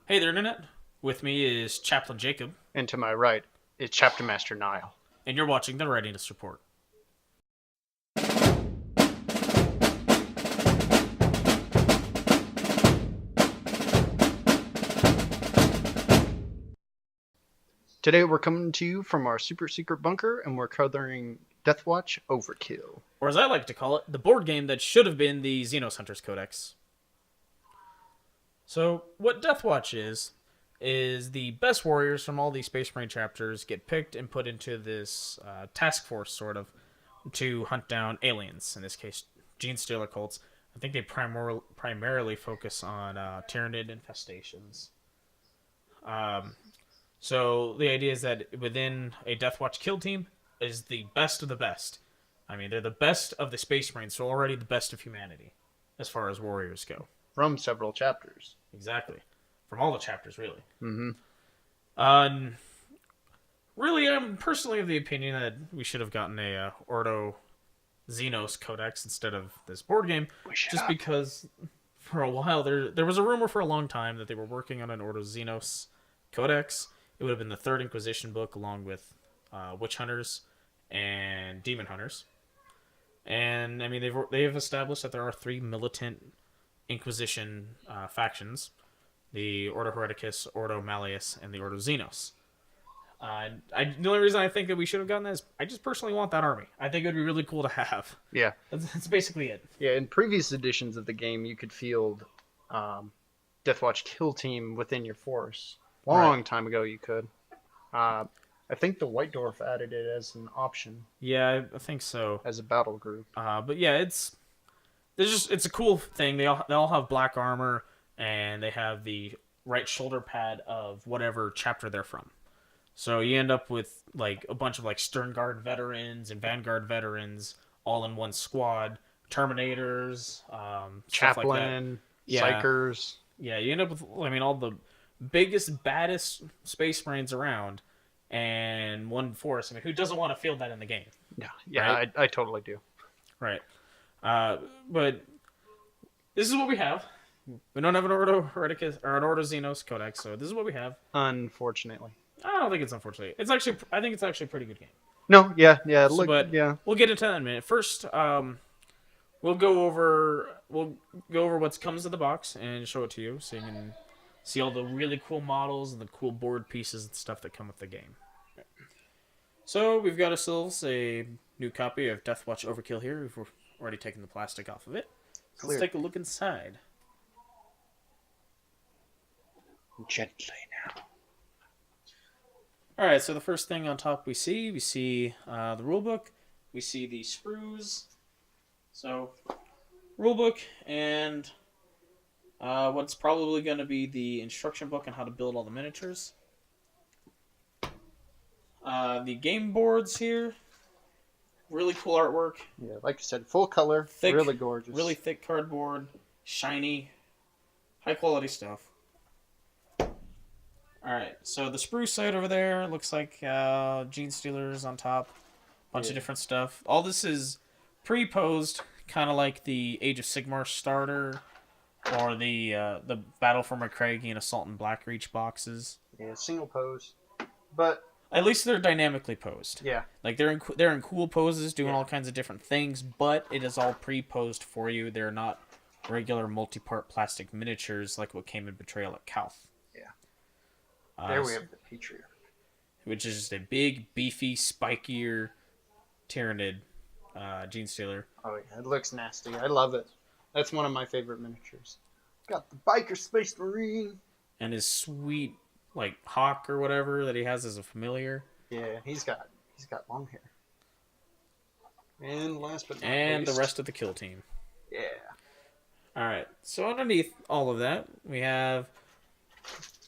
Hey there, Internet. With me is Chaplain Jacob, And to my right is Chapter Master Niall. and you're watching the Readiness Report. Today we're coming to you from our super secret bunker and we're covering Deathwatch Overkill. Or as I like to call it, the board game that should have been the Xenos Hunters codex. So, what Deathwatch is the best warriors from all these Space Marine chapters get picked and put into this task force, sort of, to hunt down aliens, in this case, Gene Stealer cults. I think they primarily focus on Tyranid infestations. So the idea is that within a Deathwatch kill team is the best of the best. I mean, they're the best of the Space Marines, so already the best of humanity, as far as warriors go. From several chapters. Exactly. From all the chapters, really. Mm-hmm. Uh, really, I'm personally of the opinion that we should have gotten a Ordo Xenos Codex instead of this board game, just because for a while there was a rumor for a long time that they were working on an Ordo Xenos Codex. It would have been the Third Inquisition book, along with Witch Hunters and Demon Hunters. And I mean, they've established that there are three militant Inquisition factions: the Ordo Hereticus, Ordo Malleus, and the Ordo Xenos. The only reason I think that we should have gotten that is I just personally want that army. I think it would be really cool to have. Yeah. That's basically it. Yeah, in previous editions of the game, you could field Deathwatch Kill Team within your force. Long time ago, you could. I think the White Dwarf added it as an option. Yeah, I think so. As a battle group. But yeah, it's a cool thing. They all have black armor, and they have the right shoulder pad of whatever chapter they're from. So you end up with like a bunch of like Sternguard veterans and Vanguard veterans all in one squad. Terminators, Chaplain, like Psychers. Yeah, you end up with all the biggest, baddest Space Marines around, and one force. I mean, who doesn't want to field that in the game? Yeah, right? I totally do. Right. But this is what we have. We don't have an Ordo Hereticus or an Ordo Xenos Codex, so this is what we have. Unfortunately. I don't think it's unfortunately. I think it's actually a pretty good game. No, yeah. But yeah. We'll get into that in a minute. First, we'll go over what comes in the box and show it to you, so you can see all the really cool models and the cool board pieces and stuff that come with the game. So we've got ourselves a new copy of Deathwatch Overkill here. We've already taken the plastic off of it. So let's take a look inside. Gently now. Alright, so the first thing on top we see the rulebook, we see the sprues. So, rulebook and what's probably going to be the instruction book on how to build all the miniatures. The game boards here, really cool artwork. Yeah, like I said, full color, thick, really gorgeous. Really thick cardboard, shiny, high quality stuff. Alright, so the sprue side over there looks like Gene Stealers on top. Bunch of different stuff. All this is pre-posed, kind of like the Age of Sigmar starter or the Battle for McCraggy and Assault and Blackreach boxes. Yeah, single pose. But at least they're dynamically posed. Yeah. Like they're in cool poses doing all kinds of different things, but it is all pre-posed for you. They're not regular multi-part plastic miniatures like what came in Betrayal at Calth. There we have the Patriarch. Which is just a big, beefy, spikier Tyranid Gene Stealer. Oh, yeah. It looks nasty. I love it. That's one of my favorite miniatures. Got the Biker Space Marine. And his sweet, like, hawk or whatever that he has as a familiar. Yeah, he's got long hair. And last but not least, least, the rest of the kill team. Yeah. Alright, so underneath all of that, we have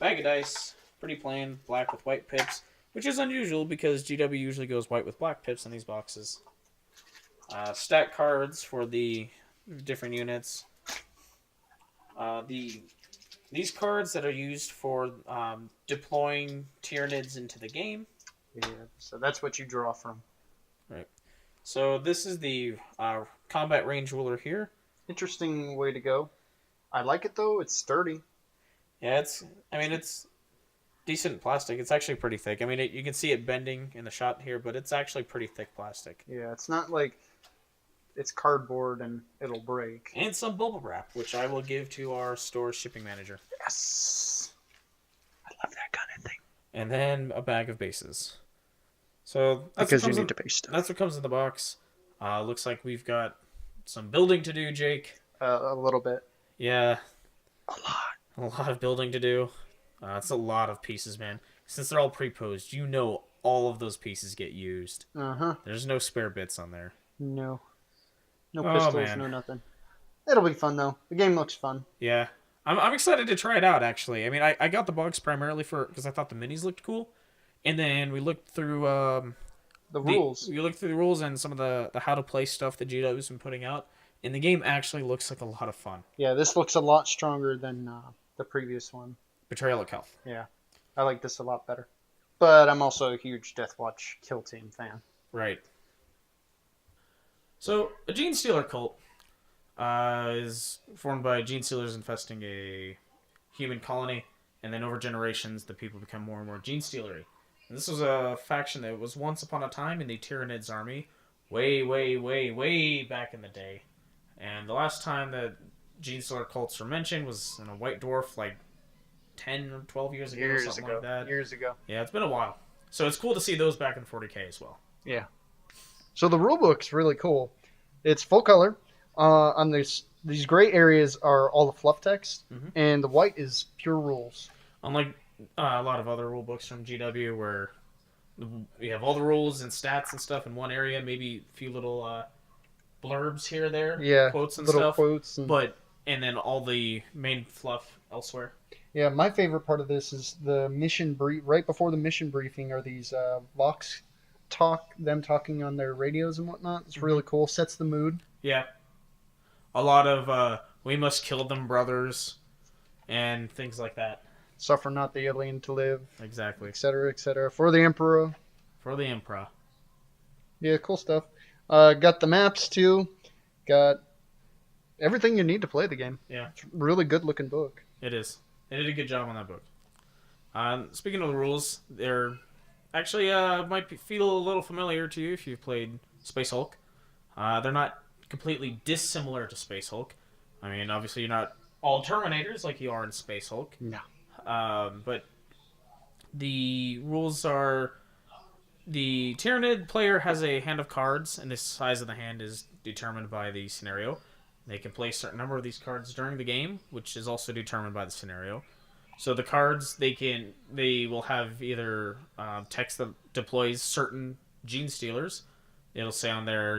bag of dice. Pretty plain, black with white pips, which is unusual because GW usually goes white with black pips in these boxes. Stat cards for the different units. These cards that are used for deploying Tyranids into the game. Yeah, so that's what you draw from. Right. So this is the combat range ruler here. Interesting way to go. I like it though. It's sturdy. Yeah, it's decent plastic. It's actually pretty thick. I mean, you can see it bending in the shot here, but it's actually pretty thick plastic. Yeah, it's not like it's cardboard and it'll break. And some bubble wrap, which I will give to our store shipping manager. Yes. I love that kind of thing. And then a bag of bases. So that's Because you need to base stuff. That's what comes in the box. Looks like we've got some building to do, Jake. A little bit. Yeah. A lot. A lot of building to do. It's a lot of pieces, man. Since they're all pre-posed, you know all of those pieces get used. Uh-huh. There's no spare bits on there. No. No pistols, man. no nothing. It'll be fun, though. The game looks fun. Yeah. I'm excited to try it out, actually. I mean, I got the box primarily because I thought the minis looked cool. And then we looked through the rules. We looked through the rules and some of the how to play stuff that GW's been putting out. And the game actually looks like a lot of fun. Yeah, this looks a lot stronger than the previous one. Betrayal of Health. Yeah. I like this a lot better. But I'm also a huge Deathwatch Kill Team fan. Right. So, a Gene Stealer cult is formed by Gene Stealers infesting a human colony, and then over generations, the people become more and more Gene Stealery. And this was a faction that was once upon a time in the Tyranids army, way, way, way, way back in the day. And the last time that Gene Stealer cults were mentioned was in a White Dwarf, like 10 or 12 years ago, or something like that. Years ago. Yeah, it's been a while. So it's cool to see those back in 40K as well. Yeah. So the rulebook's really cool. It's full color. On these gray areas are all the fluff text, and the white is pure rules. Unlike a lot of other rule books from GW, where you have all the rules and stats and stuff in one area, maybe a few little blurbs here or there, yeah, quotes and little stuff, quotes, and then all the main fluff elsewhere. Yeah, my favorite part of this is the mission right before the mission briefing are these Vox them talking on their radios and whatnot. It's really cool. Sets the mood. Yeah. A lot of we must kill them brothers and things like that. Suffer not the alien to live. Exactly. Etc., etc. For the Emperor. For the Emperor. Yeah, cool stuff. Got the maps too. Got everything you need to play the game. Yeah. It's a really good looking book. It is. They did a good job on that book. Speaking of the rules, they're actually feel a little familiar to you if you've played Space Hulk. They're not completely dissimilar to Space Hulk. I mean, obviously you're not all Terminators like you are in Space Hulk. No. But the rules are the Tyranid player has a hand of cards, and the size of the hand is determined by the scenario. They can play a certain number of these cards during the game, which is also determined by the scenario. So the cards, they will have either text that deploys certain Gene Stealers. It'll say on there,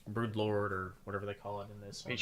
Brood Lord or whatever they call it in this one.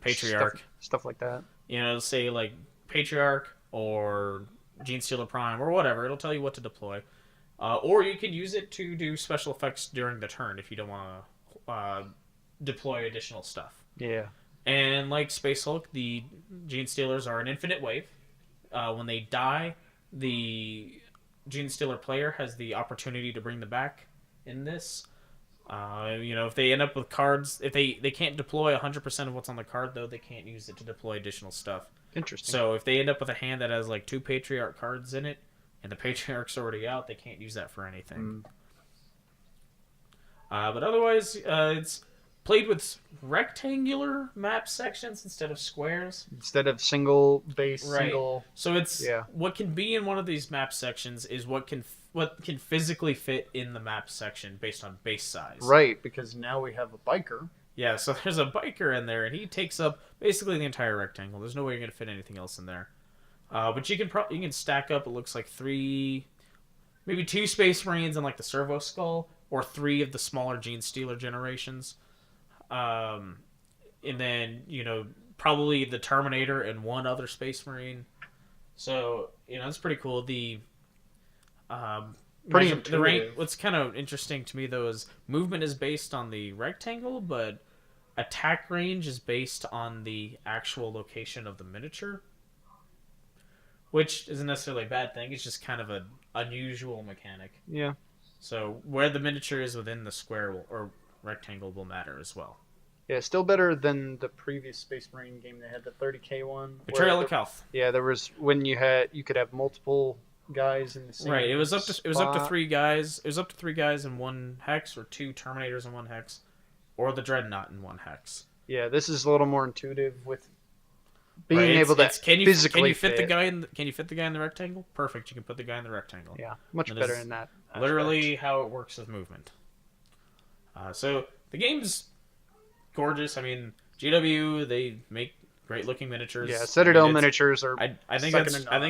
Patriarch. Stuff like that. It'll say like Patriarch or Gene Stealer Prime or whatever. It'll tell you what to deploy. Or you can use it to do special effects during the turn if you don't want to deploy additional stuff. Yeah. And like Space Hulk, the Gene Stealers are an infinite wave. When they die, the Gene Stealer player has the opportunity to bring them back in this. If they end up with cards, if they can't deploy 100% of what's on the card, though, they can't use it to deploy additional stuff. Interesting. So if they end up with a hand that has like 2 Patriarch cards in it, and the Patriarch's already out, they can't use that for anything. But otherwise, it's played with rectangular map sections instead of squares. Instead of single base, right. single. So it's what can be in one of these map sections is what can physically fit in the map section based on base size. Right, because now we have a biker. Yeah, so there's a biker in there, and he takes up basically the entire rectangle. There's no way you're going to fit anything else in there. But you can stack up, it looks like 3, maybe 2 Space Marines and like the Servo Skull, or 3 of the smaller Gene Stealer generations. And then, probably the Terminator and 1 other Space Marine. So, it's pretty cool. What's kind of interesting to me, though, is movement is based on the rectangle, but attack range is based on the actual location of the miniature. Which isn't necessarily a bad thing. It's just kind of an unusual mechanic. Yeah. So where the miniature is within the square or rectangle will matter as well. Yeah, still better than the previous Space Marine game. They had the 30K one. Betrayal of Calth. Yeah, there was when you could have multiple guys in the same. Right. It was up to spot. 3 guys. It was up to 3 guys in 1 hex, or 2 Terminators in 1 hex, or the Dreadnought in 1 hex. Yeah, this is a little more intuitive with being Right, able to physically can you fit the guy in can you fit the guy in the rectangle? Perfect. You can put the guy in the rectangle. Yeah, much That better is in that. Literally how it works with movement. So the game's gorgeous. I mean, GW, they make great looking miniatures. Yeah, Citadel miniatures are. I think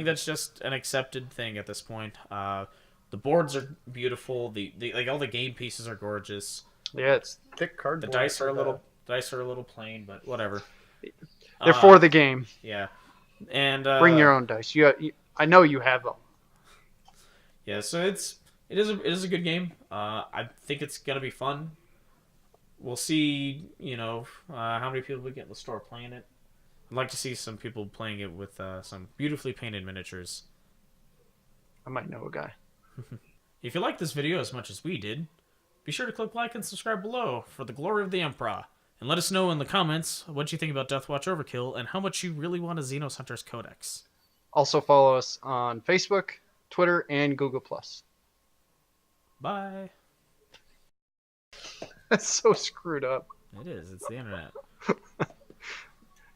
that's just an accepted thing at this point. The boards are beautiful. The like all the game pieces are gorgeous. Yeah, it's thick The cardboard. dice are a little plain, but whatever. They're for the game. Yeah, and Bring your own dice. I know you have them. Yeah, so it is a good game. I think it's gonna be fun. We'll see, how many people we get in the store playing it. I'd like to see some people playing it with some beautifully painted miniatures. I might know a guy. If you like this video as much as we did, be sure to click like and subscribe below for the glory of the Emperor. And let us know in the comments what you think about Deathwatch Overkill and how much you really want a Xenos Hunters codex. Also follow us on Facebook, Twitter, and Google+. Bye. That's so screwed up. It is. It's the internet.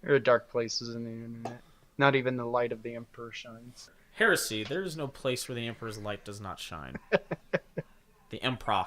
There are dark places in the internet. Not even the light of the Emperor shines. Heresy. There is no place where the Emperor's light does not shine. The Emperor.